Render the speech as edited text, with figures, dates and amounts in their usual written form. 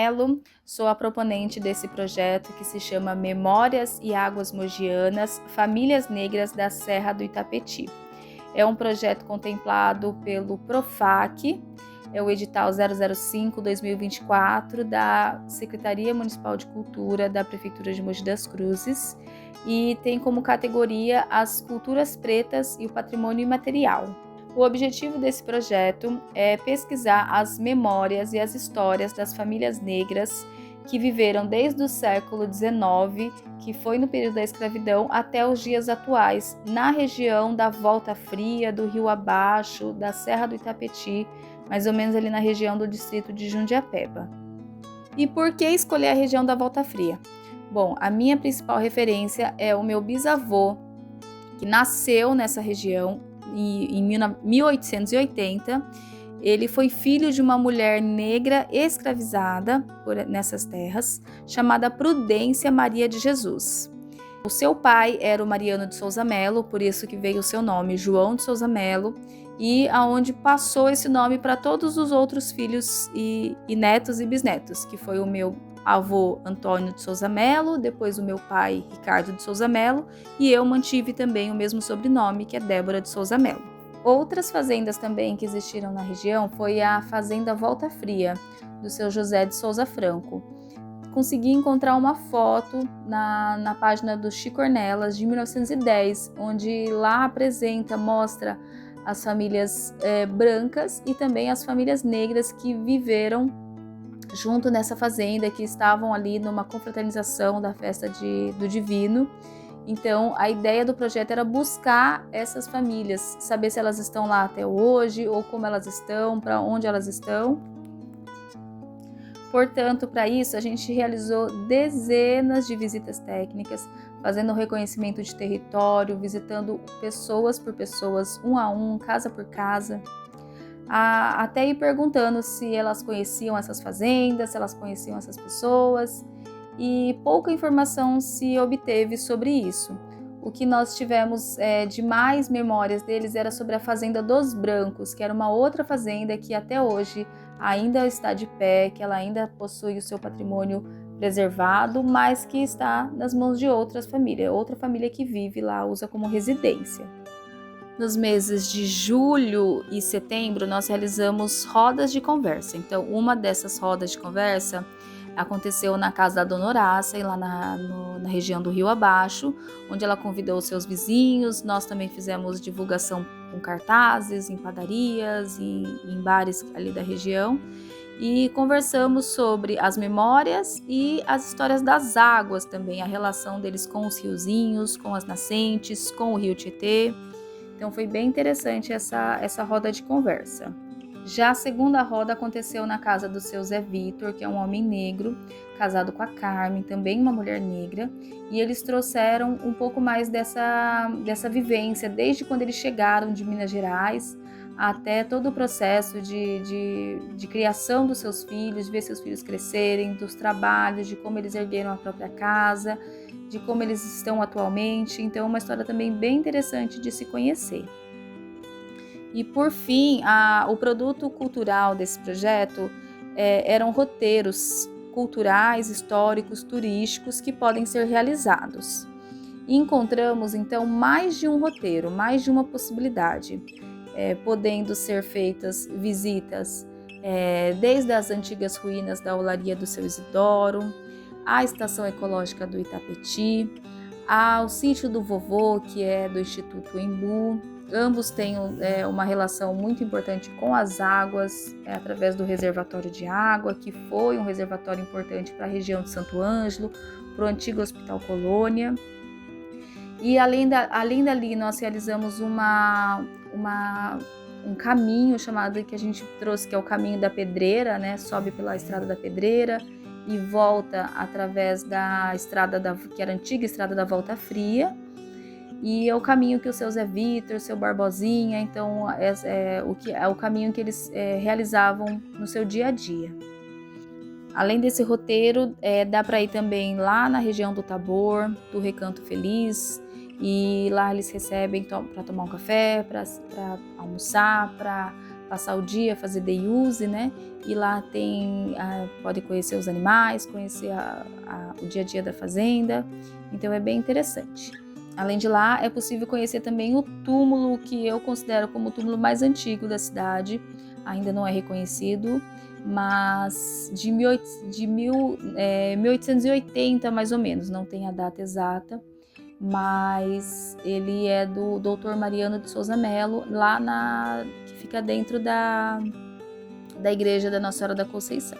Mello, sou a proponente desse projeto que se chama Memórias e Águas Mogianas, Famílias Negras da Serra do Itapetí. É um projeto contemplado pelo PROFAC, é o edital 005-2024 da Secretaria Municipal de Cultura da Prefeitura de Mogi das Cruzes e tem como categoria as culturas pretas e o patrimônio imaterial. O objetivo desse projeto é pesquisar as memórias e as histórias das famílias negras que viveram desde o século XIX, que foi no período da escravidão, até os dias atuais, na região da Volta Fria, do Rio Abaixo, da Serra do Itapetí, mais ou menos ali na região do distrito de Jundiapeba. E por que escolher a região da Volta Fria? Bom, a minha principal referência é o meu bisavô, que nasceu nessa região em 1880. Ele foi filho de uma mulher negra escravizada nessas terras, chamada Prudência Maria de Jesus. O seu pai era o Mariano de Souza Mello, por isso que veio o seu nome, João de Souza Mello, e aonde passou esse nome para todos os outros filhos e netos e bisnetos, que foi o meu avô Antônio de Souza Mello, depois o meu pai Ricardo de Souza Mello, e eu mantive também o mesmo sobrenome, que é Débora de Souza Mello. Outras fazendas também que existiram na região foi a Fazenda Volta Fria, do seu José de Souza Franco. Consegui encontrar uma foto na página do Chico Ornelas, de 1910, onde lá mostra as famílias brancas e também as famílias negras que viveram junto nessa fazenda, que estavam ali numa confraternização da festa do Divino. Então, a ideia do projeto era buscar essas famílias, saber se elas estão lá até hoje, ou como elas estão, para onde elas estão. Portanto, para isso, a gente realizou dezenas de visitas técnicas, fazendo o reconhecimento de território, visitando pessoas por pessoas, um a um, casa por casa, até ir perguntando se elas conheciam essas fazendas, se elas conheciam essas pessoas, e pouca informação se obteve sobre isso. O que nós tivemos de mais memórias deles era sobre a Fazenda dos Brancos, que era uma outra fazenda que até hoje ainda está de pé, que ela ainda possui o seu patrimônio preservado, mas que está nas mãos de outra família que vive lá, usa como residência. Nos meses de julho e setembro, nós realizamos rodas de conversa. Então, uma dessas rodas de conversa aconteceu na casa da Dona Horácia, lá na região do Rio Abaixo, onde ela convidou os seus vizinhos. Nós também fizemos divulgação com cartazes em padarias, em bares ali da região, e conversamos sobre as memórias e as histórias das águas também, a relação deles com os riozinhos, com as nascentes, com o Rio Tietê. Então foi bem interessante essa roda de conversa. Já a segunda roda aconteceu na casa do seu Zé Vitor, que é um homem negro, casado com a Carmen, também uma mulher negra, e eles trouxeram um pouco mais dessa vivência, desde quando eles chegaram de Minas Gerais, até todo o processo de criação dos seus filhos, de ver seus filhos crescerem, dos trabalhos, de como eles ergueram a própria casa, de como eles estão atualmente. Então, uma história também bem interessante de se conhecer. E, por fim, o produto cultural desse projeto eram roteiros culturais, históricos, turísticos que podem ser realizados. E encontramos, então, mais de um roteiro, mais de uma possibilidade, podendo ser feitas visitas desde as antigas ruínas da Olaria do seu Isidoro, à Estação Ecológica do Itapetí, ao Sítio do Vovô, que é do Instituto Embu. Ambos têm uma relação muito importante com as águas, através do reservatório de água, que foi um reservatório importante para a região de Santo Ângelo, para o antigo Hospital Colônia. E além dali, nós realizamos um caminho que a gente trouxe, que é o caminho da Pedreira, né? Sobe pela Estrada da Pedreira e volta através da estrada que era a antiga Estrada da Volta Fria. E é o caminho que o seu Zé Vitor, o seu Barbosinha, então é o caminho que eles realizavam no seu dia a dia. Além desse roteiro, dá para ir também lá na região do Tabor, do Recanto Feliz, e lá eles recebem para tomar um café, para almoçar, para passar o dia, fazer day use, né? E lá pode conhecer os animais, conhecer o dia a dia da fazenda, então é bem interessante. Além de lá, é possível conhecer também o túmulo que eu considero como o túmulo mais antigo da cidade, ainda não é reconhecido, mas de 1880 mais ou menos, não tem a data exata, mas ele é do Dr. Mariano de Souza Melo, que fica dentro da igreja da Nossa Senhora da Conceição.